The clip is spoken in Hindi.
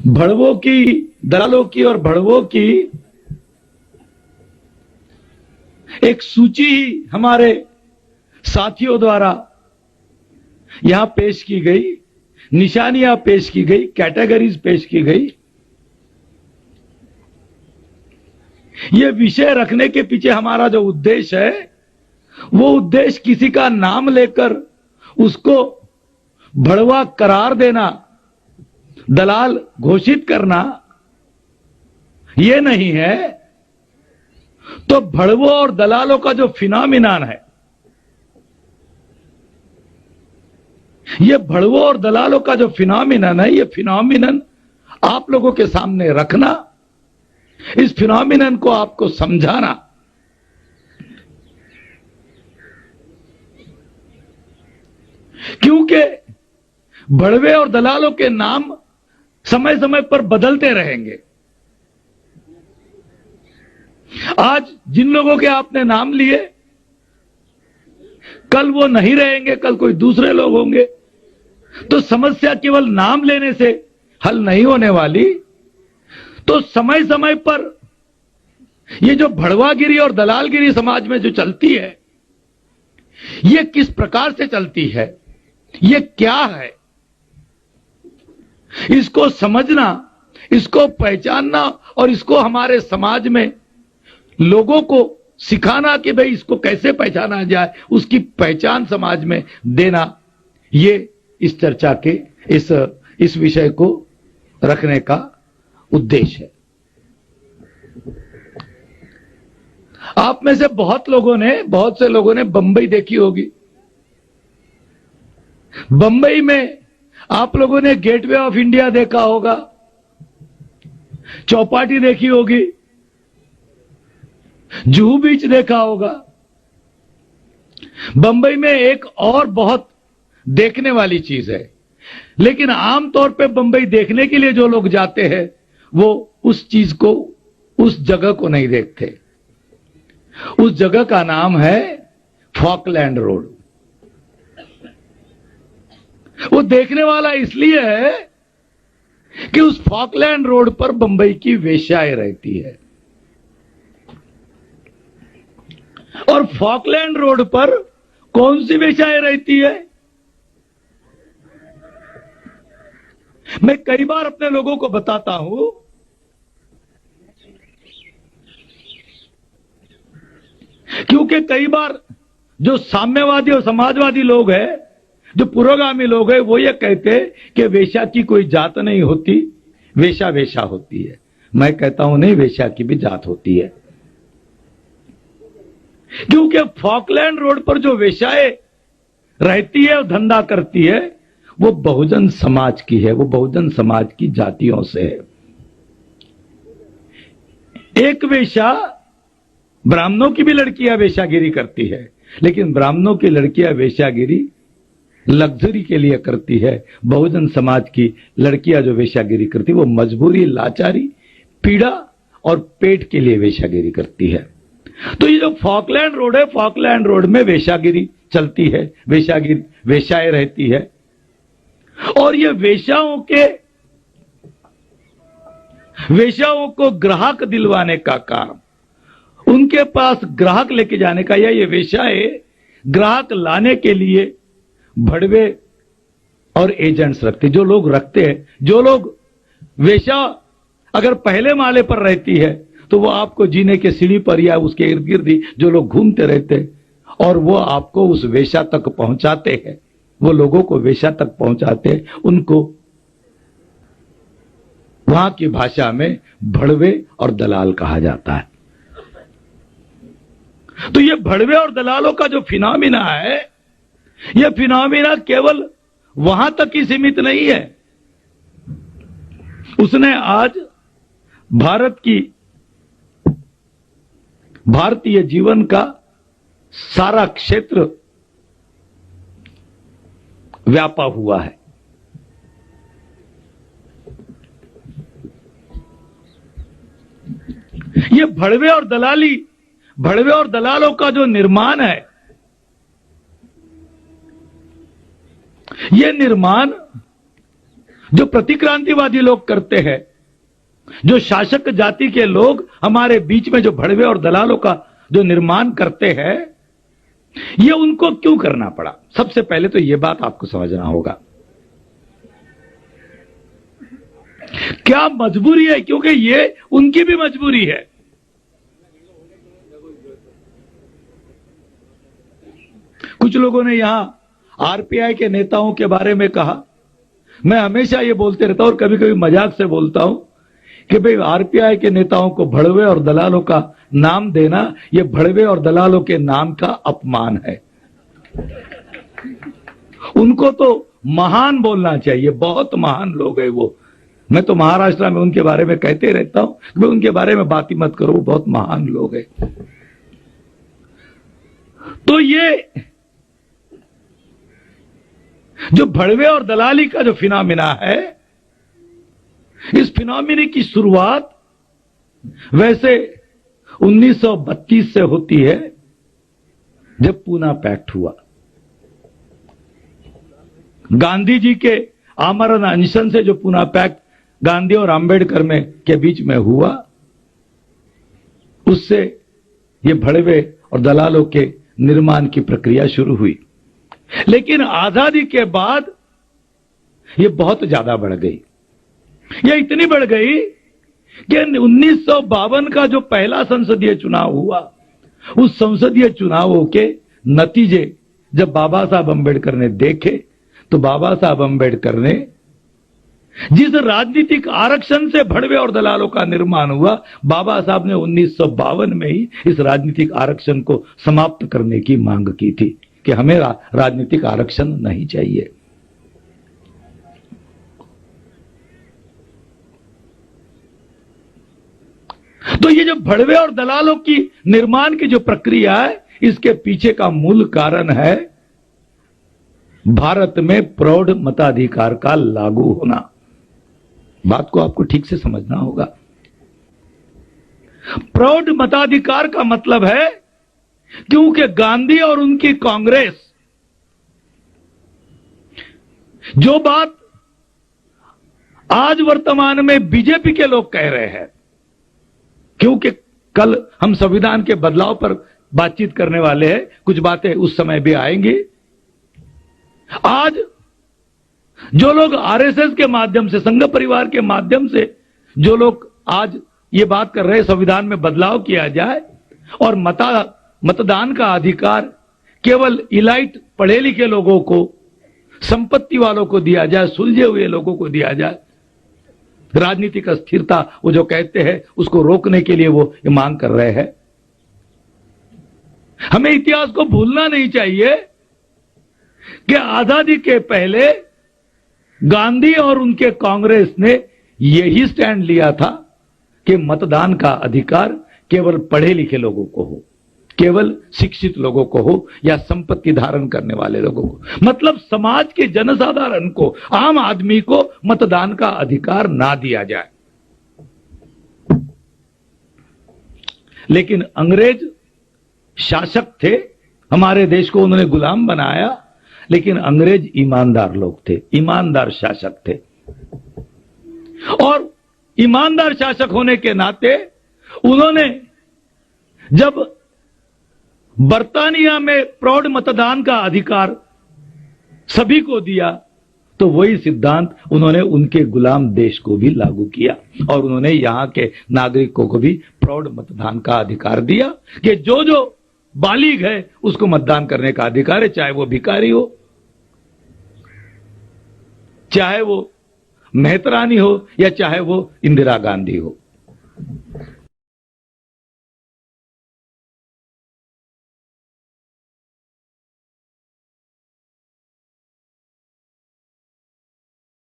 भड़वों की, दलालों की और भड़वों की एक सूची ही हमारे साथियों द्वारा यहां पेश की गई, निशानियां पेश की गई, कैटेगरीज पेश की गई। यह विषय रखने के पीछे हमारा जो उद्देश्य है, वो उद्देश्य किसी का नाम लेकर उसको भड़वा करार देना, दलाल घोषित करना, यह नहीं है। तो भड़वों और दलालों का जो फिनोमिनन है, यह भड़वों और दलालों का जो फिनोमिनन है, यह फिनोमिनन आप लोगों के सामने रखना, इस फिनोमिनन को आपको समझाना, क्योंकि भड़वे और दलालों के नाम समय समय पर बदलते रहेंगे। आज जिन लोगों के आपने नाम लिए, कल वो नहीं रहेंगे, कल कोई दूसरे लोग होंगे। तो समस्या केवल नाम लेने से हल नहीं होने वाली। तो समय समय पर ये जो भड़वागिरी और दलालगिरी समाज में जो चलती है, ये किस प्रकार से चलती है, ये क्या है, इसको समझना, इसको पहचानना और इसको हमारे समाज में लोगों को सिखाना कि भाई इसको कैसे पहचाना जाए, उसकी पहचान समाज में देना, ये इस चर्चा के इस विषय को रखने का उद्देश्य है। आप में से बहुत से लोगों ने बंबई देखी होगी। बंबई में आप लोगों ने गेटवे ऑफ इंडिया देखा होगा, चौपाटी देखी होगी, जुहू बीच देखा होगा। बंबई में एक और बहुत देखने वाली चीज है, लेकिन आमतौर पे बंबई देखने के लिए जो लोग जाते हैं वो उस चीज को, उस जगह को नहीं देखते। उस जगह का नाम है फॉकलैंड रोड। वो देखने वाला इसलिए है कि उस फॉकलैंड रोड पर बंबई की वेश्याएं रहती है। और फॉकलैंड रोड पर कौन सी वेश्याएं रहती है? मैं कई बार अपने लोगों को बताता हूं, क्योंकि कई बार जो साम्यवादी और समाजवादी लोग हैं, जो पुरोगामी लोग हैं, वो ये कहते हैं कि वेश्या की कोई जात नहीं होती, वेश्या वेश्या होती है। मैं कहता हूं नहीं, वेश्या की भी जात होती है। क्योंकि फॉकलैंड रोड पर जो वेश्याएं रहती है और धंधा करती है, वो बहुजन समाज की है, वो बहुजन समाज की जातियों से है। एक वेश्या, ब्राह्मणों की भी लड़कियां वेश्यागिरी करती है, लेकिन ब्राह्मणों की लड़कियां वेश्यागिरी लग्जरी के लिए करती है। बहुजन समाज की लड़कियां जो वेश्यागिरी करती है, वो मजबूरी, लाचारी, पीड़ा और पेट के लिए वेश्यागिरी करती है। तो ये जो फॉकलैंड रोड है, फॉकलैंड रोड में वेश्यागिरी चलती है, वेश्याएं रहती है। और ये वेश्याओं को ग्राहक दिलवाने का काम, उनके पास ग्राहक लेके जाने का, या ये वेश्याएं ग्राहक लाने के लिए भड़वे और एजेंट्स रखते, जो लोग रखते हैं। जो लोग वेश्या अगर पहले माले पर रहती है तो वो आपको जीने के सीढ़ी पर या उसके इर्द गिर्द ही जो लोग घूमते रहते हैं, और वो आपको उस वेश्या तक पहुंचाते हैं, वो लोगों को वेश्या तक पहुंचाते हैं। उनको वहां की भाषा में भड़वे और दलाल कहा जाता है। तो ये भड़वे और दलालों का जो फिनोमिना है, यह फिनोमिना केवल वहां तक ही सीमित नहीं है। उसने आज भारतीय जीवन का सारा क्षेत्र व्यापा हुआ है। ये भड़वे और दलालों का जो निर्माण है, ये निर्माण जो प्रतिक्रांतिवादी लोग करते हैं, जो शासक जाति के लोग हमारे बीच में जो भड़वे और दलालों का जो निर्माण करते हैं, ये उनको क्यों करना पड़ा? सबसे पहले तो ये बात आपको समझना होगा। क्या मजबूरी है? क्योंकि ये उनकी भी मजबूरी है। कुछ लोगों ने यहां आरपीआई के नेताओं के बारे में कहा। मैं हमेशा ये बोलते रहता हूं और कभी कभी मजाक से बोलता हूं कि भाई आरपीआई के नेताओं को भड़वे और दलालों का नाम देना, ये भड़वे और दलालों के नाम का अपमान है। उनको तो महान बोलना चाहिए, बहुत महान लोग हैं वो। मैं तो महाराष्ट्र में उनके बारे में कहते रहता हूं कि भाई उनके बारे में बात ही मत करो, वो बहुत महान लोग हैं। तो ये जो भड़वे और दलाली का जो फिनोमिना है, इस फिनोमिना की शुरुआत वैसे 1932 से होती है, जब पूना पैक्ट हुआ। गांधी जी के आमरण अनशन से जो पूना पैक्ट गांधी और अंबेडकर में के बीच में हुआ, उससे ये भड़वे और दलालों के निर्माण की प्रक्रिया शुरू हुई। लेकिन आजादी के बाद ये बहुत ज्यादा बढ़ गई। ये इतनी बढ़ गई कि 1952 का जो पहला संसदीय चुनाव हुआ, उस संसदीय चुनावों के नतीजे जब बाबा साहब अंबेडकर ने देखे, तो बाबा साहब अंबेडकर ने जिस राजनीतिक आरक्षण से भड़वे और दलालों का निर्माण हुआ, बाबा साहब ने 1952 में ही इस राजनीतिक आरक्षण को समाप्त करने की मांग की थी कि हमें राजनीतिक आरक्षण नहीं चाहिए। तो ये जो भड़वे और दलालों की निर्माण की जो प्रक्रिया है, इसके पीछे का मूल कारण है भारत में प्रौढ़ मताधिकार का लागू होना। बात को आपको ठीक से समझना होगा। प्रौढ़ मताधिकार का मतलब है क्योंकि गांधी और उनकी कांग्रेस जो बात आज वर्तमान में बीजेपी के लोग कह रहे हैं, क्योंकि कल हम संविधान के बदलाव पर बातचीत करने वाले हैं, कुछ बातें उस समय भी आएंगी। आज जो लोग आरएसएस के माध्यम से, संघ परिवार के माध्यम से जो लोग आज ये बात कर रहे हैं संविधान में बदलाव किया जाए और मतदान का अधिकार केवल इलाइट पढ़े लिखे लोगों को, संपत्ति वालों को दिया जाए, सुलझे हुए लोगों को दिया जाए, राजनीतिक अस्थिरता वो जो कहते हैं उसको रोकने के लिए वो ये मांग कर रहे हैं। हमें इतिहास को भूलना नहीं चाहिए कि आजादी के पहले गांधी और उनके कांग्रेस ने यही स्टैंड लिया था कि मतदान का अधिकार केवल पढ़े लिखे लोगों को हो, केवल शिक्षित लोगों को हो या संपत्ति धारण करने वाले लोगों को, मतलब समाज के जनसाधारण को, आम आदमी को मतदान का अधिकार ना दिया जाए। लेकिन अंग्रेज शासक थे, हमारे देश को उन्होंने गुलाम बनाया, लेकिन अंग्रेज ईमानदार लोग थे, ईमानदार शासक थे। और ईमानदार शासक होने के नाते उन्होंने जब बर्तानिया में प्रौढ़ मतदान का अधिकार सभी को दिया, तो वही सिद्धांत उन्होंने उनके गुलाम देश को भी लागू किया और उन्होंने यहां के नागरिकों को भी प्रौढ़ मतदान का अधिकार दिया कि जो जो बालिग है उसको मतदान करने का अधिकार है, चाहे वो भिखारी हो, चाहे वो मेहतरानी हो या चाहे वो इंदिरा गांधी हो।